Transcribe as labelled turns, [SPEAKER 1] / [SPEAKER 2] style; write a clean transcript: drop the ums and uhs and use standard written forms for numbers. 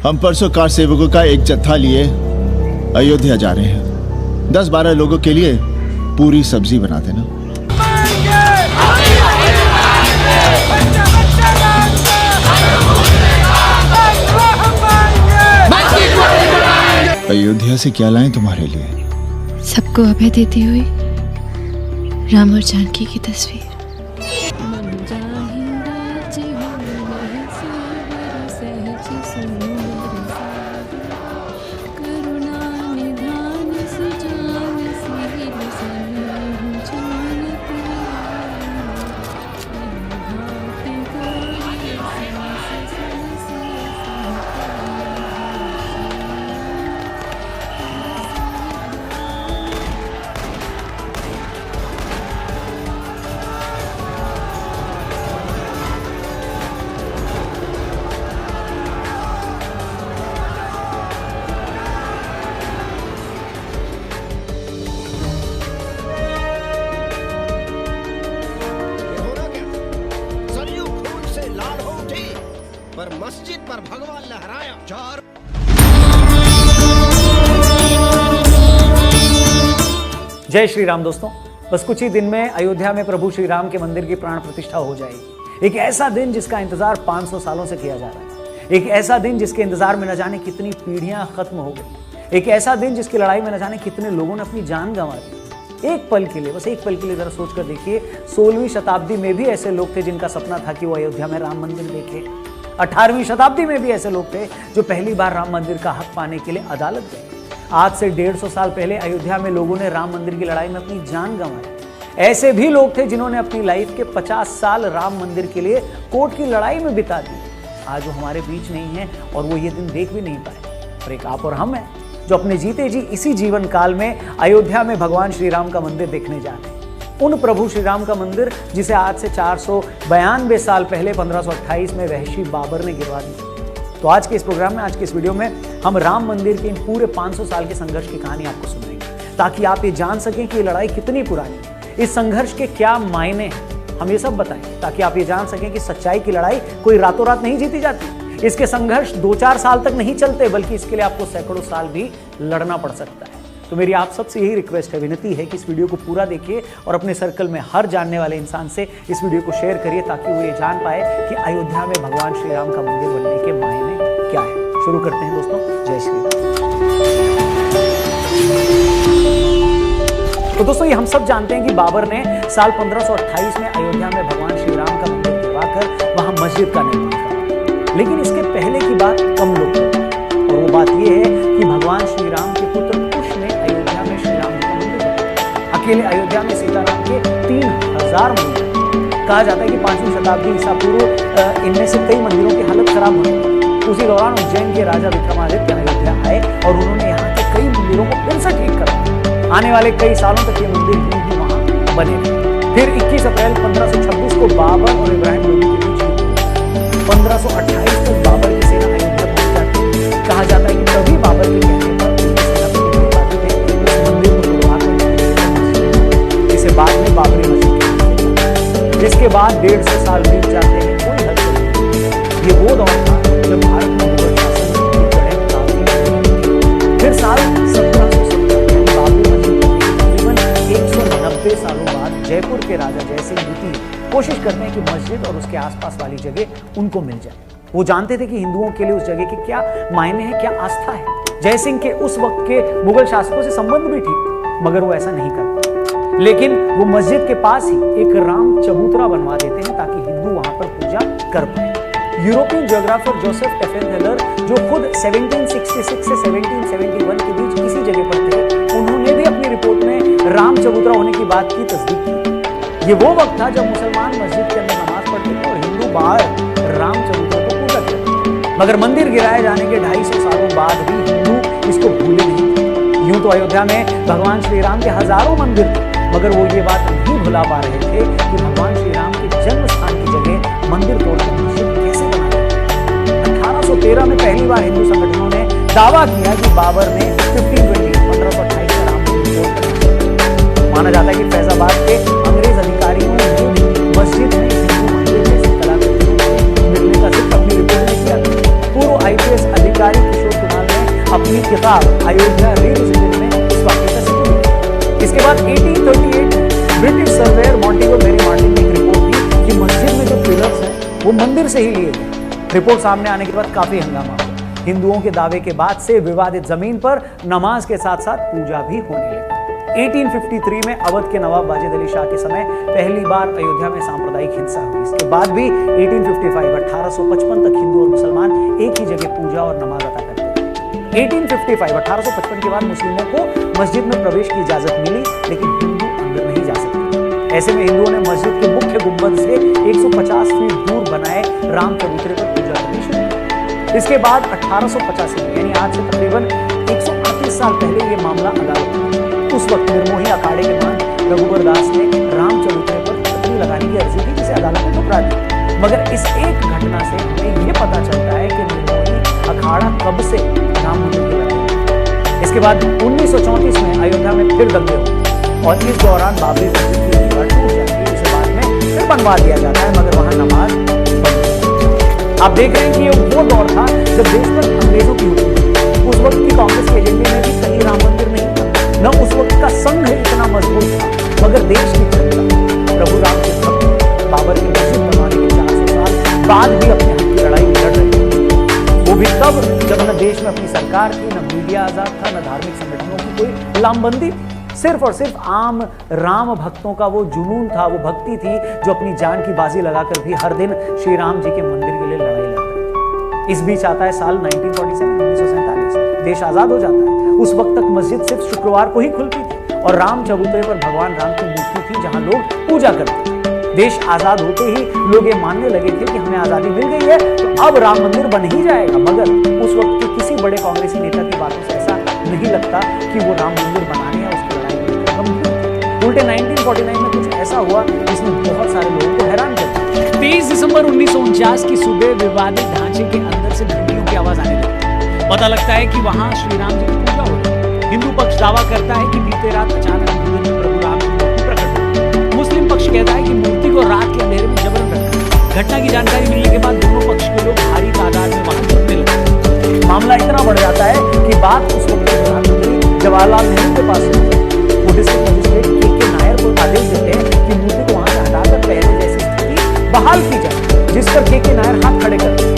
[SPEAKER 1] हम परसों कार सेवकों का एक जत्था लिए अयोध्या जा रहे हैं। 10-12 लोगों के लिए पूरी सब्जी बना देना। अयोध्या से क्या लाएं तुम्हारे लिए?
[SPEAKER 2] सबको अभय देती हुई राम और जानकी की तस्वीर।
[SPEAKER 3] पर मस्जिद पर भगवान लहराया। चार
[SPEAKER 4] जय श्री राम दोस्तों, बस कुछ ही दिन में अयोध्या में प्रभु श्री राम के मंदिर की प्राण प्रतिष्ठा हो जाएगी। एक ऐसा दिन जिसका इंतजार 500 सालों से किया जा रहा है। एक ऐसा दिन जिसके इंतजार में न जाने कितनी पीढ़ियां खत्म हो गई। एक ऐसा दिन जिसकी लड़ाई में न जाने कितने लोगों ने अपनी जान गंवा दी। एक पल के लिए, बस एक पल के लिए जरा सोच कर देखिए, 16वीं शताब्दी में भी ऐसे लोग थे जिनका सपना था कि वो अयोध्या में राम मंदिर देखे। 18वीं शताब्दी में भी ऐसे लोग थे जो पहली बार राम मंदिर का हक पाने के लिए अदालत गए। आज से 150 साल पहले अयोध्या में लोगों ने राम मंदिर की लड़ाई में अपनी जान गंवाई। ऐसे भी लोग थे जिन्होंने अपनी लाइफ के 50 साल राम मंदिर के लिए कोर्ट की लड़ाई में बिता दी। आज वो हमारे बीच नहीं है और वो ये दिन देख भी नहीं पाए। और एक आप और हम हैं जो अपने जीते जी इसी जीवन काल में अयोध्या में भगवान श्री राम का मंदिर देखने जा रहे हैं। उन प्रभु श्री राम का मंदिर जिसे आज से 492 साल पहले 1528 में वहशी बाबर ने गिरवा दिया। तो आज के इस प्रोग्राम में, आज के इस वीडियो में हम राम मंदिर के इन पूरे 500 साल के संघर्ष की कहानी आपको सुनाएंगे, ताकि आप ये जान सकें कि ये लड़ाई कितनी पुरानी है, इस संघर्ष के क्या मायने हैं। हम ये सब बताएंगे ताकि आप ये जान सकें कि सच्चाई की लड़ाई कोई रातों रात नहीं जीती जाती। इसके संघर्ष 2-4 साल तक नहीं चलते, बल्कि इसके लिए आपको सैकड़ों साल भी लड़ना पड़ सकता है। तो मेरी आप सबसे यही रिक्वेस्ट है, विनती है कि इस वीडियो को पूरा देखिए और अपने सर्कल में हर जानने वाले इंसान से इस वीडियो को शेयर करिए, ताकि वो ये जान पाए कि अयोध्या में भगवान श्री राम का मंदिर बनने के मायने क्या है। शुरू करते हैं दोस्तों। जय श्री राम। तो दोस्तों, ये हम सब जानते हैं कि बाबर ने साल 1528 में अयोध्या में भगवान श्री राम का मंदिर गिरवाकर वहां मस्जिद का निर्माण किया। लेकिन इसके पहले की बात कम लोग करते हैं, और वो बात यह है कि भगवान श्री राम के पुत्र कुश ने अयोध्या में श्री राम का मंदिर बनाया। अकेले अयोध्या में सीताराम के 3000 मंदिर। कहा जाता है कि 5वीं शताब्दी ईसा पूर्व इनमें से कई मंदिरों की हालत खराब होने लगी। उसी दौरान उज्जैन के राजा विक्रमादित्य अयोध्या आए और उन्होंने यहाँ के कई मंदिरों को फिर से ठीक करा। आने वाले कई सालों तक ये मंदिर ही वहाँ बने रहे। फिर 21 अप्रैल 1526 को बाबर और इब्राहिम लोदी के बीच युद्ध हुआ। 1528 तक बाबर की सेना अयोध्या पहुंच जाती। कहा जाता है कि तभी बाबर के कहने पर मंदिर को तोड़वा कर इसे बाद में बाबरी मस्जिद, जिसके बाद 150 साल बीत जाते हैं, कोई हद नहीं। ये वो दौर था जब भारत में मुगल शासन की जड़ें काफी। फिर साल 1770 बाबरी मस्जिद तकरीबन 190 सालों बाद जयपुर के राजा जयसिंह द्वितीय कोशिश करते हैं कि मस्जिद और उसके आसपास वाली जगह उनको मिल जाए। वो जानते थे कि हिंदुओं के लिए उस जगह के क्या मायने हैं, क्या आस्था है। जयसिंह के उस वक्त के मुगल शासकों से संबंध भी ठीक था, मगर वो ऐसा नहीं करते। लेकिन वो मस्जिद के पास ही एक राम चबूतरा बनवा देते हैं ताकि हिंदू वहां पर पूजा कर पाए। यूरोपियन ज्योग्राफर जोसेफ टेफेनहेलर, जो खुद 1766 से 1771 के बीच इसी जगह पर थे, उन्होंने भी अपनी रिपोर्ट में राम चबूतरा होने की बात की तस्दीक की। ये वो वक्त था जब मुसलमान मस्जिद के अंदर नमाज पढ़ते थे और हिंदू बाहर राम चबूतरा को पूजा करते। मगर मंदिर गिराए जाने के 250 सालों बाद भी हिंदू इसको भूले नहीं। यूं तो अयोध्या में भगवान श्री राम के हजारों मंदिर थे, मगर वो ये बात नहीं भुला पा रहे थे कि भगवान श्री राम के जन्म स्थान की जगह मंदिर तोड़कर मस्जिद कैसे बनाया। 1813 में पहली बार हिंदू संगठनों ने दावा किया कि बाबर ने 1528 का राम मंदिर तोड़कर। माना जाता है कि फैजाबाद के अंग्रेज अधिकारियों ने मस्जिद में हिंदू मंदिर जैसी कलाकृतियों से मिलने का जिक्र अपनी रिपोर्ट में किया। पूर्व IPS अधिकारी अपनी किताब अयोध्या रिविजिटेड में इस वाक्य का जिक्र किया। इसके बाद 1838 ब्रिटिश सर्वेयर मॉन्टेगो मेरी मार्टिन ने एक रिपोर्ट दी कि मस्जिद में जो पिलर्स हैं वो मंदिर से ही लिए गए। रिपोर्ट सामने आने के बाद काफी हंगामा हुआ। हिंदुओं के दावे के बाद से विवादित जमीन पर नमाज के साथ साथ पूजा भी होने लगी। 1853 में अवध के नवाब वाजिद अली शाह के समय पहली बार अयोध्या में सांप्रदायिक हिंसा हुई। इसके बाद भी 1855 तक हिंदू और मुसलमान एक ही जगह पूजा और नमाज अदा करते थे। 1855 के बाद मुस्लिमों को मस्जिद में प्रवेश की इजाजत मिली, लेकिन हिंदू अंदर नहीं जा सकते। ऐसे में हिंदुओं ने मस्जिद के मुख्य गुंबद से 150 फीट दूर बनाए राम चबूतरे पर पूजा करनी शुरू की। इसके बाद 1885 में, यानी आज से तकरीबन 138 साल पहले ये मामला अदालत में। उस वक्त निर्मोही अखाड़े के महंत रघुबर दास ने राम चबूतरे पर छतरी लगाने की अर्जी की, जिसे अदालत ने ठुकरा दी। मगर इस एक घटना से हमें ये पता चलता है कि निर्मोही अखाड़ा कब से राम मंदिर की लड़ाई में। इसके बाद 1934 में अयोध्या में फिर दंगे हुए और इस दौरान बाबरी मस्जिद की दीवार टूट जाती है। इसे बाद में फिर बनवा दिया जाता है, मगर वहां नमाज बंद। आप देख रहे हैं कि ये वो दौर था जब देश पर अंग्रेजों की हुकूमत थी। उस वक्त की कांग्रेस के एजेंडे में भी कहीं राम मंदिर नहीं था, न उस वक्त का संघ इतना मजबूत था, मगर देश की जनता प्रभु राम के भक्त बाबर की मस्जिद बनवाने के 400 साल बाद भी अपने हक की लड़ाई लड़ रहे थे। वो भी तब जब न देश में अपनी सरकार थी, न मीडिया आजाद था, न धार्मिक संगठनों की कोई लामबंदी। सिर्फ और सिर्फ आम राम भक्तों का वो जुनून था, वो भक्ति थी जो अपनी जान की बाजी लगाकर भी हर दिन श्री राम जी के मंदिर के लिए लड़ाई लड़ रहे थे। इस बीच आता है साल 1947, देश आजाद हो जाता है। उस वक्त तक मस्जिद सिर्फ शुक्रवार को ही खुलती थी और राम चबूतरे पर भगवान राम की मूर्ति थी जहां लोग पूजा करते थे। देश आजाद होते ही लोग ये मानने लगे थे कि हमें आजादी मिल गई है तो अब राम मंदिर बन ही जाएगा। मगर उस वक्त के किसी बड़े कांग्रेसी नेता की बातों से ऐसा नहीं लगता कि वो राम मंदिर बनाने या उसकी लड़ाई में गंभीर। उल्टे 1949 में कुछ ऐसा हुआ जिसने बहुत सारे लोगों को हैरान कर दिया। 23 दिसंबर 1949 की सुबह विवादित ढांचे के अंदर से घंटियों की आवाज आने लगी। पता लगता है कि वहां श्री राम जी की पूजा हो रही है। हिंदू पक्ष दावा करता है कि बीते रात अचानक मंदिर में प्रभु राम की मूर्ति प्रकट हुई। मुस्लिम पक्ष कहता है कि मूर्ति को रात के अंधेरे में जबरन रखा। घटना की जानकारी मिलने के बाद दोनों पक्ष के लोग भारी तादाद में वहां जुटने लगे। मामला इतना बढ़ जाता है कि बात उस वक्त के प्रधानमंत्री जवाहरलाल नेहरू के पास वो डिस्ट्रिक्ट मजिस्ट्रेट के नायर को आदेश देते हैं कि मूर्ति को वहां से हटाकर पहले जैसी स्थिति बहाल की जाए, जिस पर के नायर हाथ खड़े करते हैं।